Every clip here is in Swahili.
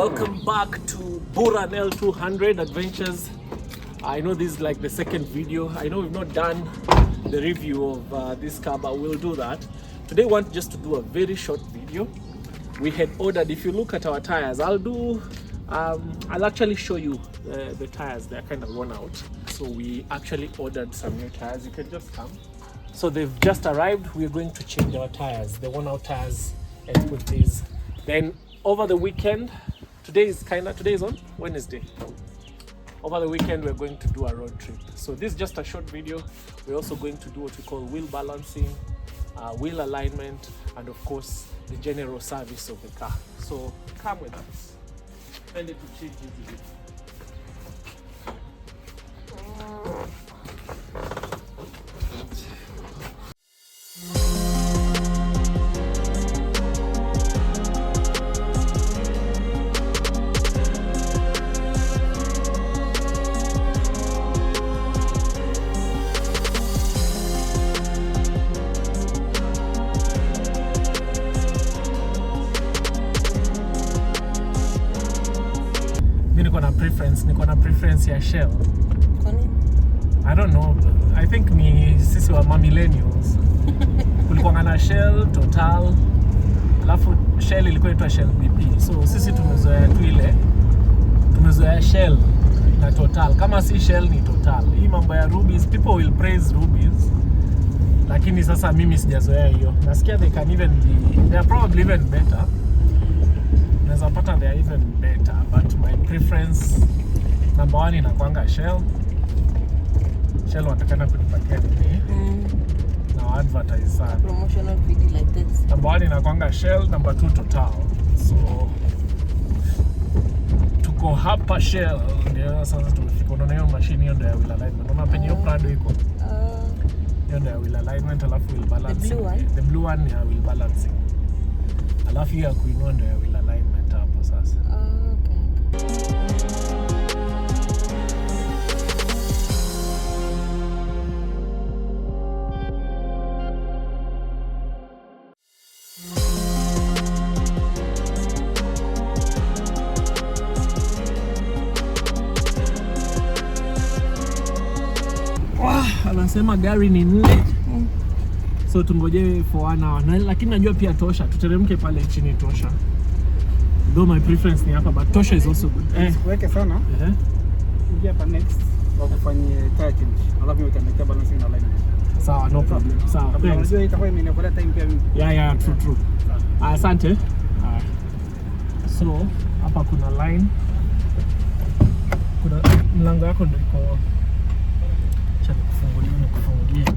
Welcome back to Buran L200 Adventures. I know this is like the second video. I know we've not done the review of this car, but we'll do that. Today I want just to do a very short video. We had ordered, if you look at our tires, I'll actually show you the tires. They're kind of worn out. So we actually ordered some new tires. You can just come. So they've just arrived. We're going to change our tires, the worn out tires, and put these. Then over the weekend, today is on Wednesday. Over the weekend, we're going to do a road trip. So this is just a short video. We're also going to do what we call wheel balancing, wheel alignment, and of course, the general service of the car. So come with us. And it will change easily. Niko na preference ya Shell. I don't know. I think ni sisi wa millennials. Kulikuwa na Shell, Total. Alafu Shell ilikuwa inaitwa Shell BP. So sisi tumezoea tu ile. Tumezoea Shell na Total. Kama si Shell ni Total. Hii mambo ya rubies, people will praise rubies. Lakini sasa mimi sijazoea hiyo. Nasikia they are probably even better. Naweza pata they are even better, but my preference number one inakuanga Shell. Shell watakana kunipatia nini? Na advertise sana. Promotional video like this. Number one inakuanga Shell, number two Total. So tuko hapa Shell, ndio sasa tumefika. Unaona hiyo machine hiyo ndio ya wheel alignment. Unaona penye hiyo Prado iko. Hiyo ndio ya wheel alignment, alafu wheel balancing. The blue one ni ya wheel balancing. Alafu ya kuinua ndio ya wheel alignment hapo sasa. Anasema gari ni 4. So tungoje for 1 hour. Lakini najua pia tosha. Tuteremke pale chini tosha. Though my preference ni hapa, but tosha is also good. Weke sana. Ingia hapa next. Wakufanyie tire change. Alafu utameka balancing na alignment. Sawa, no problem. Sawa. Unajua itakuwa imenekolea time pia mimi. Yeah, true. Asante. So, hapa kuna line. Kuna mlango wako ndio iko kufungulia.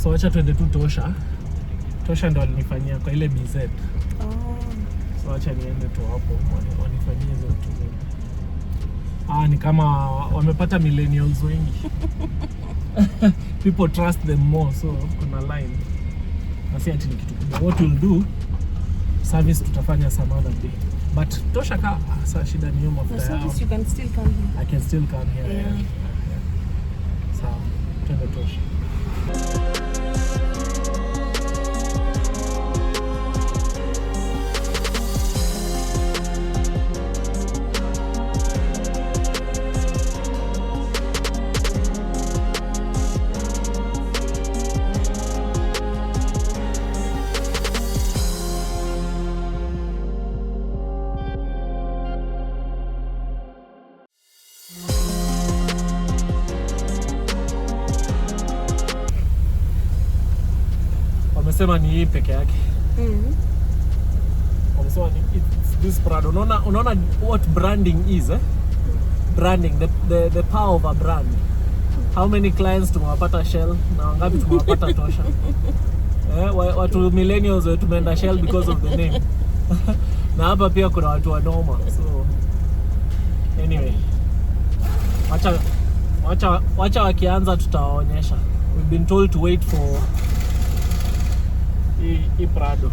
So acha twende tu tosha. Tosha ndo alinifanyia kwa ile BZ. So acha niende tu hapo wanifanyie hizo vitu. Ni kama wamepata millennials wengi. People trust them more, so kuna line. Nasi ati ni kitu kubwa. What we'll do, service tutafanya some other day. But tosha ka sasa shida ni hiyo mafuta yao. Service you can still come here. I can still come here. Yeah. Sawa, twende tosha. Wamesema ni hii peke yake. Wamesema ni it's this Prado. Unaona what branding is, Branding, the power of a brand. How many clients tumewapata Shell na wangapi tumewapata Tosha? Watu millennials wetu tumeenda Shell because of the name. Na hapa pia kuna watu wa noma. So anyway, wacha wakianza tutawaonyesha. We've been told to wait for hii Prado.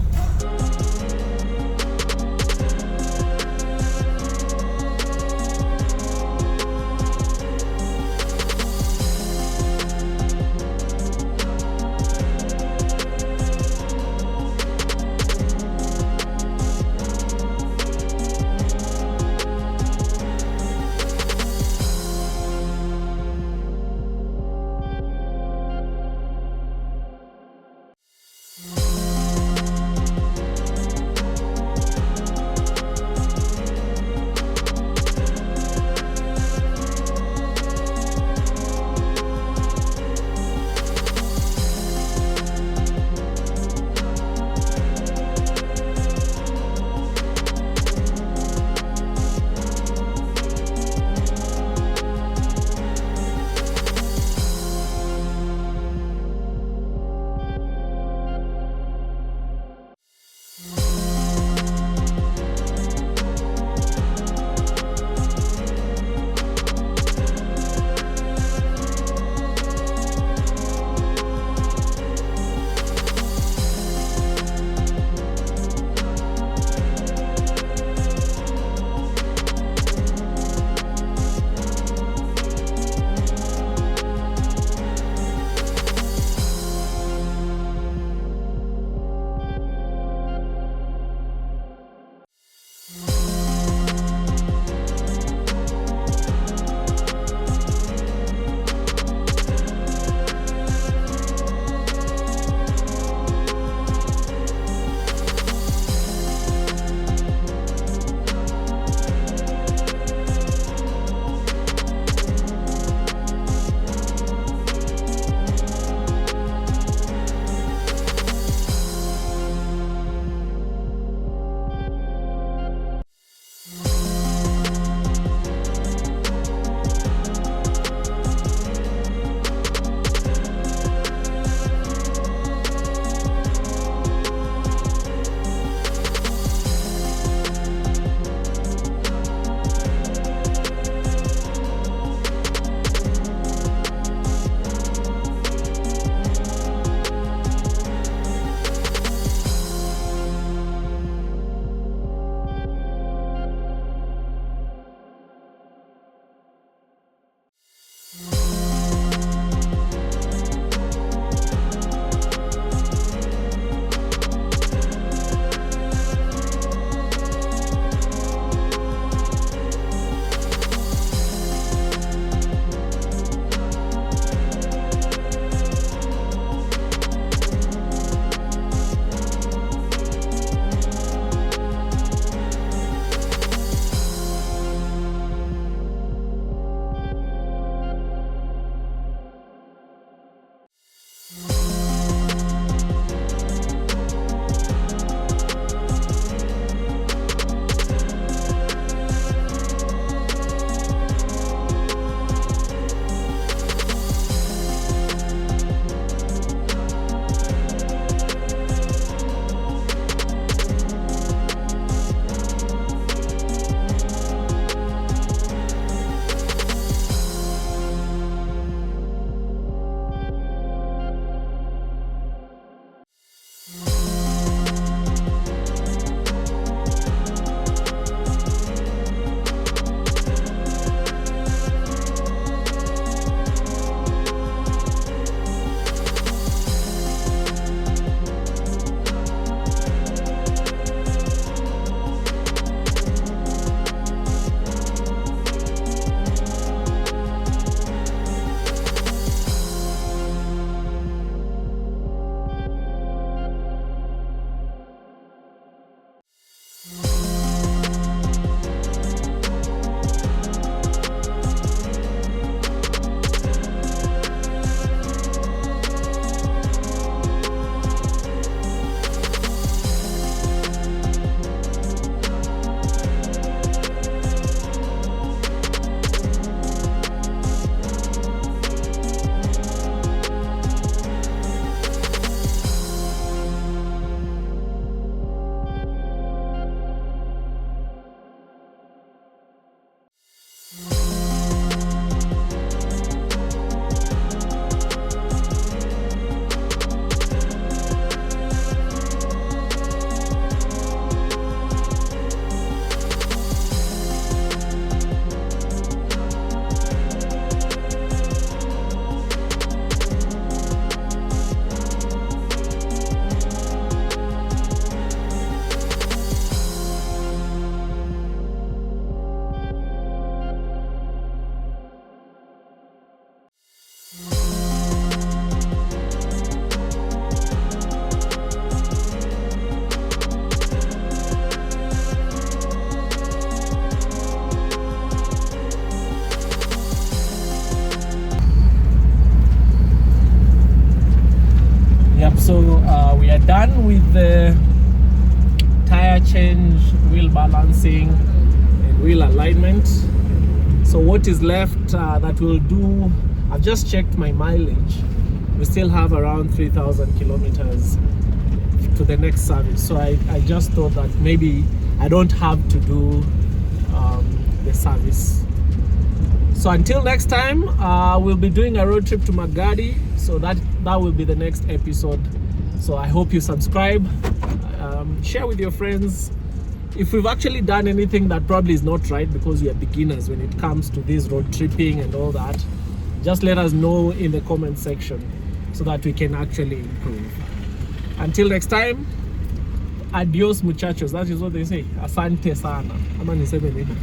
wheel balancing and wheel alignment. So what is left that we'll do, I've just checked my mileage. We still have around 3,000 kilometers to the next service. So I just thought that maybe I don't have to do the service. So until next time, we'll be doing a road trip to Magadi. So that will be the next episode. So I hope you subscribe, share with your friends. If we've actually done anything that probably is not right, because we are beginners when it comes to this road tripping and all that, just let us know in the comment section so that we can actually improve. Until next time, adios muchachos. That is what they say. Asante sana. Ama niseme nini?